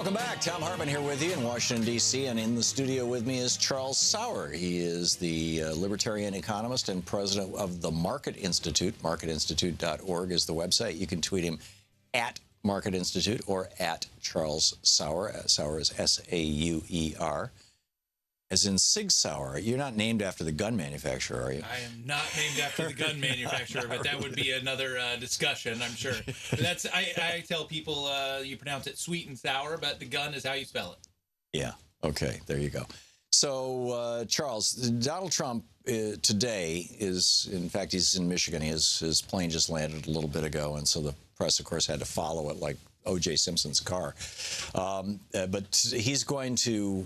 Welcome back. Thom Hartmann here with you in Washington, D.C., and in the studio with me is Charles Sauer. He is the libertarian economist and president of the Market Institute. MarketInstitute.org is the website. You can tweet him at Market Institute or at Charles Sauer. Sauer is S-A-U-E-R. As in Sig Sauer. You're not named after the gun manufacturer, are you? I am not named after the gun manufacturer, but that would be another discussion, I'm sure. But that's I tell people you pronounce it sweet and sour, but the gun is how you spell it. Yeah. Okay. There you go. So, Charles, Donald Trump today is, in fact, he's in Michigan. His plane just landed a little bit ago, and so the press, of course, had to follow it like O.J. Simpson's car. But he's going to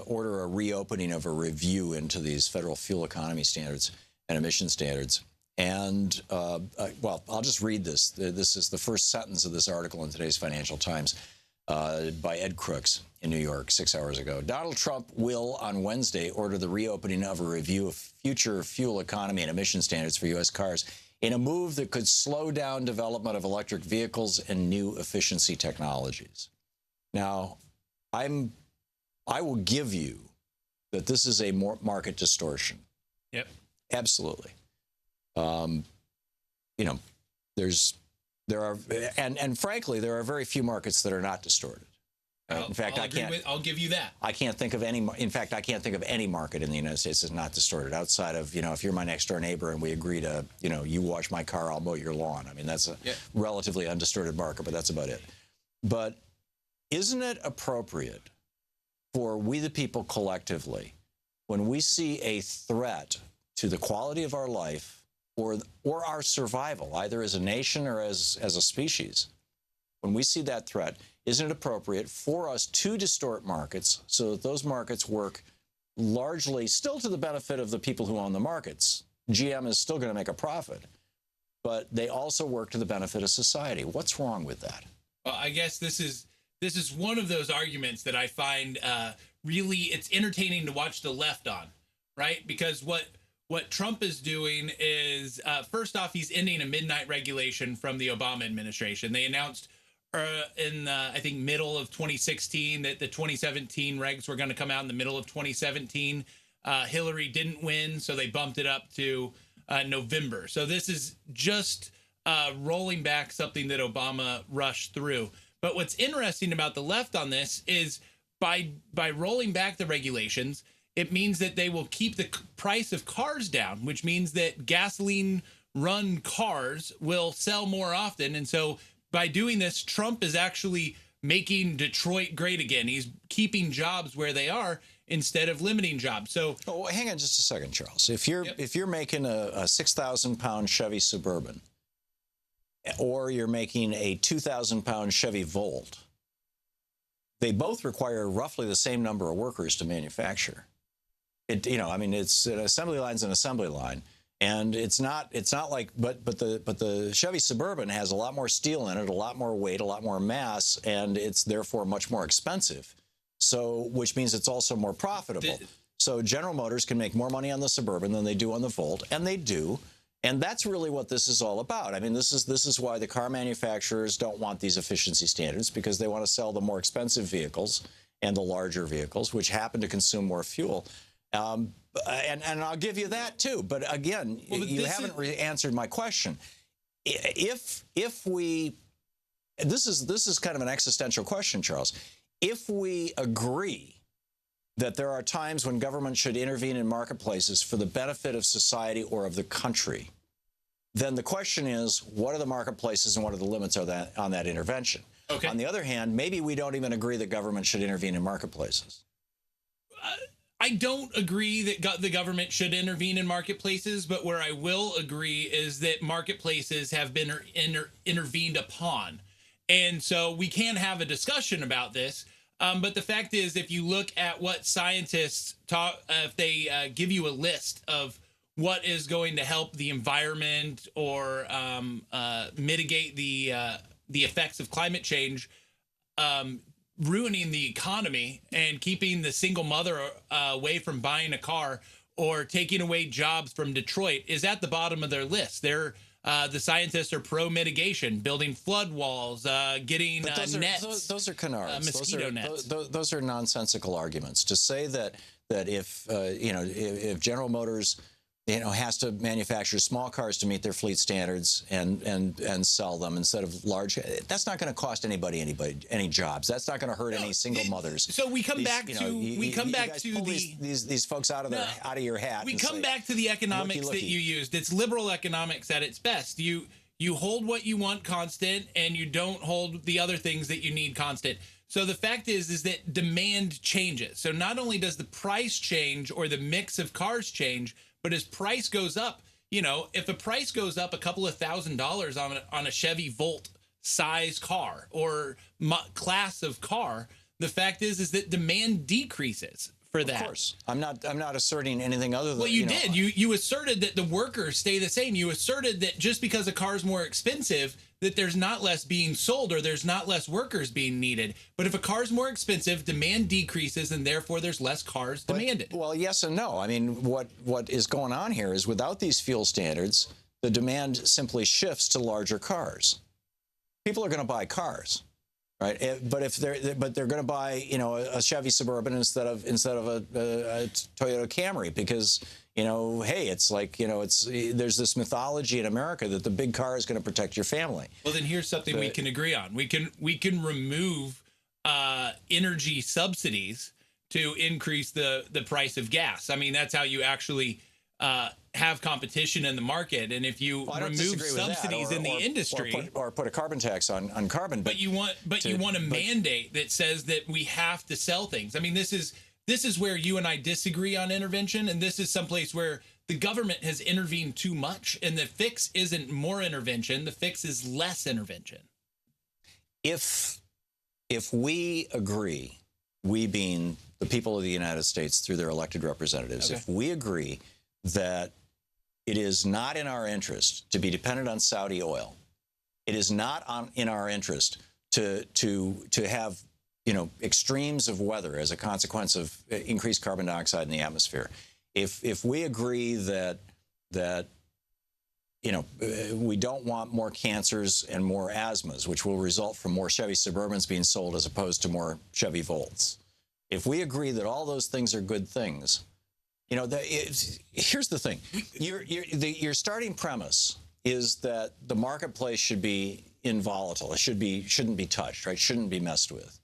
order a reopening of a review into these federal fuel economy standards and emission standards. And, well, I'll just read this. This is the first sentence of this article in today's Financial Times by Ed Crooks in New York 6 hours ago. Donald Trump will, on Wednesday, order the reopening of a review of future fuel economy and emission standards for U.S. cars in a move that could slow down development of electric vehicles and new efficiency technologies. Now, I will give you that this is a market distortion. Yep. Absolutely. You know, there are, and frankly, there are very few markets that are not distorted. In fact, I'll give you that. I can't think of any. In fact, I can't think of any market in the United States that's not distorted outside of, you know, if you're my next door neighbor and we agree to, you know, you wash my car, I'll mow your lawn. I mean, that's a relatively undistorted market, but that's about it. But isn't it appropriate for we the people collectively, when we see a threat to the quality of our life or our survival, either as a nation or as a species, when we see that threat, isn't it appropriate for us to distort markets so that those markets work largely still to the benefit of the people who own the markets? GM is still going to make a profit, but they also work to the benefit of society. What's wrong with that? Well, I guess this is one of those arguments that I find really it's entertaining to watch the left on, right? Because what Trump is doing is, first off, he's ending a midnight regulation from the Obama administration. They announced in I think middle of 2016 that the 2017 regs were going to come out in the middle of 2017. Hillary didn't win, so they bumped it up to November. So this is just rolling back something that Obama rushed through. But what's interesting about the left on this is by rolling back the regulations, it means that they will keep the price of cars down, which means that gasoline-run cars will sell more often. And so by doing this, Trump is actually making Detroit great again. He's keeping jobs where they are instead of limiting jobs. So, hang on just a second, Charles. If you're making a 6,000-pound Chevy Suburban, or you're making a 2,000-pound Chevy Volt, they both require roughly the same number of workers to manufacture. You know, I mean, it's an assembly line's an assembly line. And it's not like, but the Chevy Suburban has a lot more steel in it, a lot more weight, a lot more mass, and it's therefore much more expensive. So, which means it's also more profitable. So General Motors can make more money on the Suburban than they do on the Volt, and they do. And that's really what this is all about. I mean, this is why the car manufacturers don't want these efficiency standards, because they want to sell the more expensive vehicles and the larger vehicles, which happen to consume more fuel. And I'll give you that too. But again, you haven't answered my question. If we, this is kind of an existential question, Charles. If we agree that there are times when government should intervene in marketplaces for the benefit of society or of the country, then the question is, what are the marketplaces and what are the limits on that intervention? Okay. On the other hand, maybe we don't even agree that government should intervene in marketplaces. I don't agree that the government should intervene in marketplaces, but where I will agree is that marketplaces have been intervened upon. And so we can have a discussion about this. But the fact is, if you look at what scientists talk, if they give you a list of what is going to help the environment or mitigate the effects of climate change, ruining the economy and keeping the single mother away from buying a car or taking away jobs from Detroit is at the bottom of their list. They're The scientists are pro mitigation, building flood walls, getting nets. Those are canards. Mosquito nets. Those are nonsensical arguments. To say that if if General Motors has to manufacture small cars to meet their fleet standards and sell them instead of large, that's not going to cost anybody any jobs. That's not going to hurt any single mothers. So we come back to these folks out of your hat. We come back to the economics that you used. It's liberal economics at its best. You hold what you want constant, and you don't hold the other things that you need constant. So the fact is that demand changes. So not only does the price change or the mix of cars change, but as price goes up, if the price goes up a couple of $1,000s on a Chevy Volt size car or class of car, the fact is that demand decreases for that. Of course, I'm not asserting anything other than. Well, you did. You asserted that the workers stay the same. You asserted that just because a car is more expensive, that there's not less being sold or there's not less workers being needed. But if a car is more expensive, demand decreases, and therefore there's less cars demanded. Well, yes and no. I mean, what is going on here is without these fuel standards, the demand simply shifts to larger cars. People are going to buy cars, right? But they're going to buy a Chevy Suburban instead of a Toyota Camry because hey, it's like there's this mythology in America that the big car is going to protect your family. Well, then here's something we can agree on. We can remove energy subsidies to increase the price of gas. I mean, that's how you actually have competition in the market. And if you remove subsidies in the industry, or put a carbon tax on carbon, but you want a mandate that says that we have to sell things. I mean, this is where you and I disagree on intervention, and this is someplace where the government has intervened too much, and the fix isn't more intervention. The fix is less intervention. If we agree, we being the people of the United States through their elected representatives, if we agree that it is not in our interest to be dependent on Saudi oil, it is not in our interest to have extremes of weather as a consequence of increased carbon dioxide in the atmosphere. If we agree that we don't want more cancers and more asthmas, which will result from more Chevy Suburbans being sold as opposed to more Chevy Volts. If we agree that all those things are good things, here's the thing: your starting premise is that the marketplace should be involatile. It shouldn't be touched, right? Shouldn't be messed with.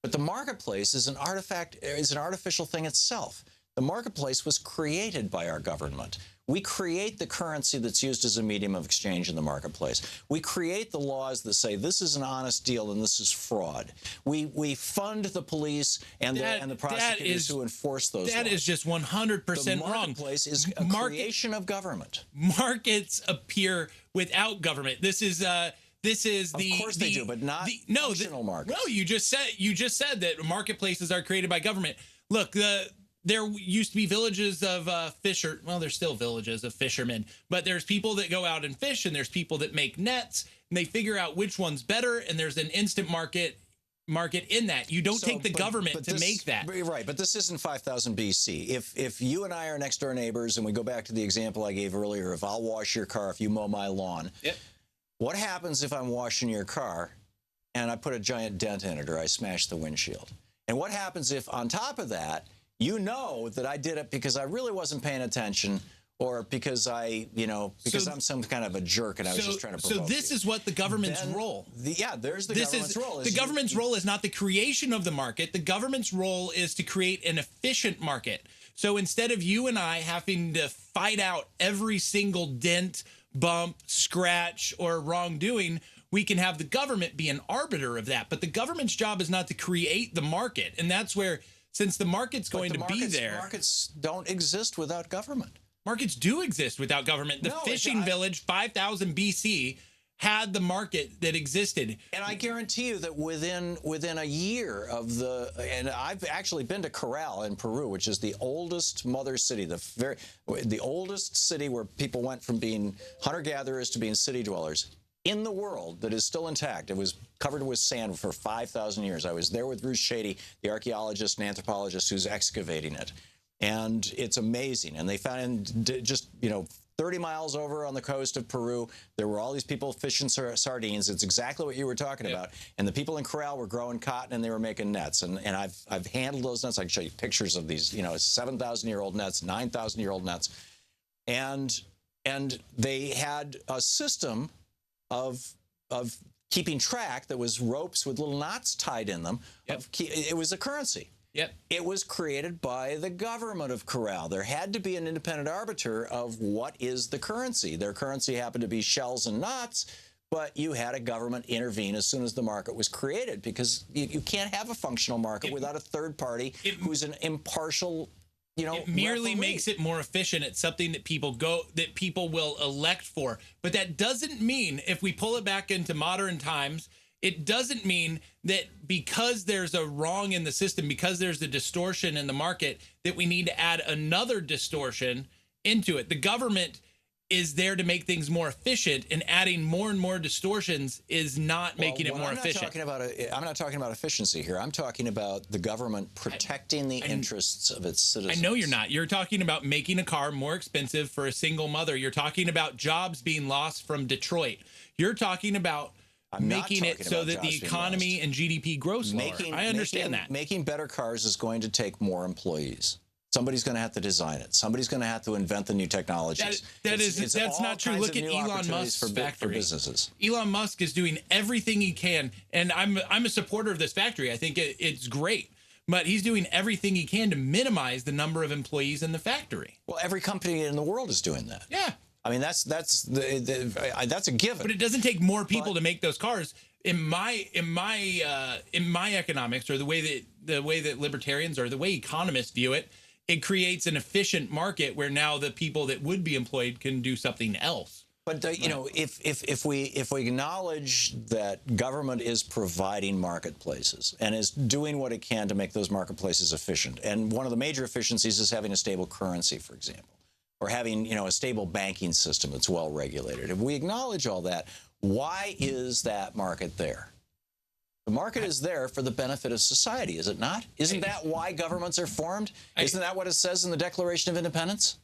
But the marketplace is an artificial thing itself. The marketplace was created by our government. We create the currency that's used as a medium of exchange in the marketplace. We create the laws that say this is an honest deal and this is fraud. We fund the police and the prosecutors who enforce those laws. That is just 100% wrong. The marketplace is a creation of government. Markets appear without government. This is of course they do, but not functional markets. No, you just said that marketplaces are created by government. Look, there used to be villages of there's still villages of fishermen, but there's people that go out and fish, and there's people that make nets, and they figure out which one's better, and there's an instant market in that. You don't take the government to make that. Right, but this isn't 5000 BC. If you and I are next door neighbors, and we go back to the example I gave earlier of I'll wash your car if you mow my lawn. Yep. What happens if I'm washing your car and I put a giant dent in it or I smash the windshield? And what happens if on top of that, you know that I did it because I really wasn't paying attention or because I'm some kind of a jerk and I was just trying to provoke So this is what the government's role. There's the government's role. The government's role is not the creation of the market. The government's role is to create an efficient market. So instead of you and I having to fight out every single dent, bump, scratch, or wrongdoing, we can have the government be an arbiter of that. But the government's job is not to create the market. And that's where, since the market's going to be there. Markets don't exist without government. Markets do exist without government. The fishing village, 5000 BC, had the market that existed. And I guarantee you that within a year of and I've actually been to Corral in Peru, which is the oldest mother city, the oldest city where people went from being hunter-gatherers to being city dwellers in the world that is still intact. It was covered with sand for 5,000 years. I was there with Bruce Shady, the archaeologist and anthropologist who's excavating it. And it's amazing. And they found just, 30 miles over on the coast of Peru, there were all these people fishing sardines. It's exactly what you were talking about. And the people in Corral were growing cotton and they were making nets. And I've handled those nets. I can show you pictures of these, 7,000-year-old nets, 9,000-year-old nets. And they had a system of keeping track that was ropes with little knots tied in them. It was a currency. It was created by the government of Corral. There had to be an independent arbiter of what is the currency. Their currency happened to be shells and knots, but you had a government intervene as soon as the market was created, because you can't have a functional market without a third party who's an impartial, it merely referee. makes it more efficient. It's something that people will elect for. But that doesn't mean, if we pull it back into modern times, it doesn't mean that because there's a wrong in the system, because there's a distortion in the market, that we need to add another distortion into it. The government is there to make things more efficient, and adding more and more distortions is not making it more efficient. I'm not talking about efficiency here. I'm talking about the government protecting the interests of its citizens. I know you're not. You're talking about making a car more expensive for a single mother. You're talking about jobs being lost from Detroit. You're talking about making it so that the economy and GDP grows slower. I understand that. Making better cars is going to take more employees. Somebody's going to have to design it. Somebody's going to have to invent the new technologies. That's not true. Look at Elon Musk's factory. For businesses. Elon Musk is doing everything he can, and I'm a supporter of this factory. I think it's great, but he's doing everything he can to minimize the number of employees in the factory. Well, every company in the world is doing that. Yeah. I mean, that's a given. But it doesn't take more people to make those cars. In my economics, or the way that libertarians or the way economists view it, it creates an efficient market where now the people that would be employed can do something else. But if we acknowledge that government is providing marketplaces and is doing what it can to make those marketplaces efficient, and one of the major efficiencies is having a stable currency, for example, or having a stable banking system that's well regulated. If we acknowledge all that, why is that market there? The market is there for the benefit of society, is it not? Isn't that why governments are formed? Isn't that what it says in the Declaration of Independence?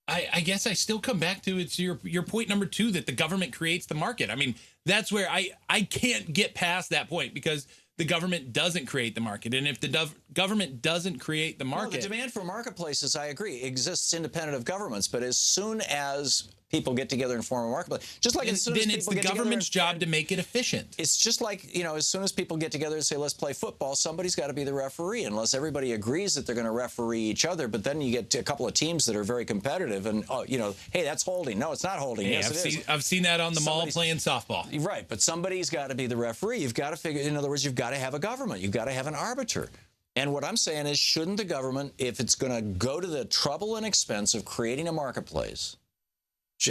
I guess I still come back to your point number 2, that the government creates the market. I mean, that's where I can't get past that point, because the government doesn't create the market. And if the government doesn't create the market... No, the demand for marketplaces, I agree, exists independent of governments. But as soon as people get together and form a marketplace, just like as soon as it's the government's job to make it efficient. It's just like, as soon as people get together and say, let's play football, somebody's got to be the referee, unless everybody agrees that they're going to referee each other. But then you get a couple of teams that are very competitive and, hey, that's holding. No, it's not holding. Hey, yes, I've seen that on the mall playing softball. Right, but somebody's got to be the referee. You've got to figure, in other words, you've got to have a government. You've got to have an arbiter. And what I'm saying is, shouldn't the government, if it's going to go to the trouble and expense of creating a marketplace,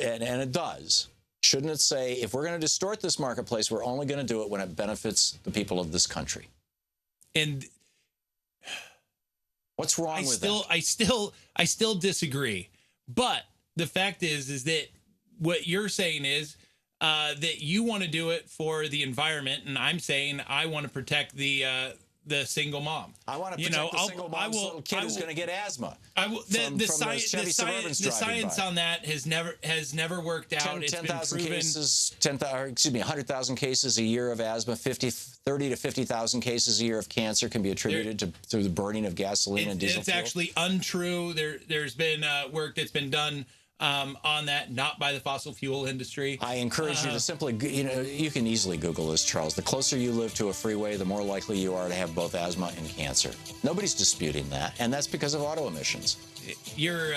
and it does, shouldn't it say, if we're going to distort this marketplace, we're only going to do it when it benefits the people of this country? And what's wrong with that? I still disagree. But the fact is that what you're saying is that you want to do it for the environment, and I'm saying I want to protect the single mom. I want to protect the single mom's little kid who's going to get asma. The science on that has never worked out. 10,000 cases, 100,000 cases a year of asthma, 30 to 50,000 cases a year of cancer can be attributed to the burning of gasoline and diesel fuel. It's actually untrue. There's been work that's been done on that, not by the fossil fuel industry. I encourage you to simply, you can easily Google this, Charles. The closer you live to a freeway, the more likely you are to have both asthma and cancer. Nobody's disputing that, and that's because of auto emissions. You're,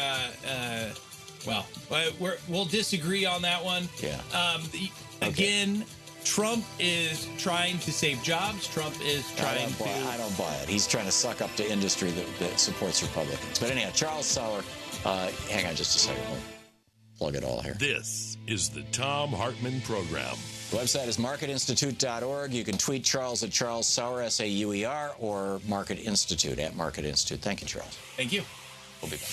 we'll disagree on that one. Yeah. Again, Trump is trying to save jobs. Trump is trying I don't buy it. He's trying to suck up to industry that supports Republicans. But anyhow, Charles Sauer, hang on just a second. We'll plug it all here. This is the Thom Hartmann Program. The website is marketinstitute.org. You can tweet Charles at Charles Sauer, S-A-U-E-R, or Market Institute at Market Institute. Thank you, Charles. Thank you. We'll be back.